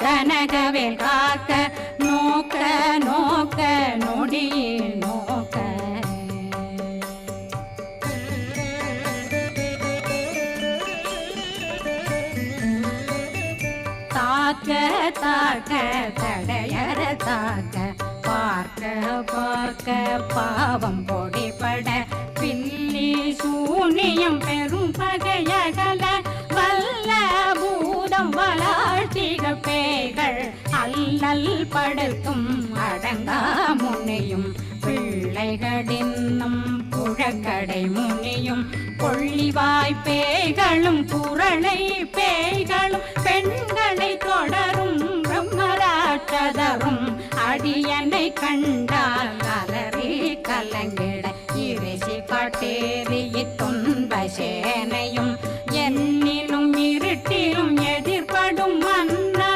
கனகவேல் காக்க நோக்க நோக்க நொடியே நோக்க தாக்க தாக்க தடையற தாக்க பார்க்க பார்க்க பாவம் பொடிபட பில்லி சூனியம் பெரும் பகையகல வல்ல பூதம் வளாழ்த்திக பேய்கள் அல்லல் படுத்தும் அடங்கா முனியும் பிள்ளைகளின்னும் புழக்கடை முனியும் கொள்ளிவாய் பேய்களும் புரளை பேய்களும் பெண்களை தொடரும் பிரம்மராட்சதரும் அடியனை கண்ட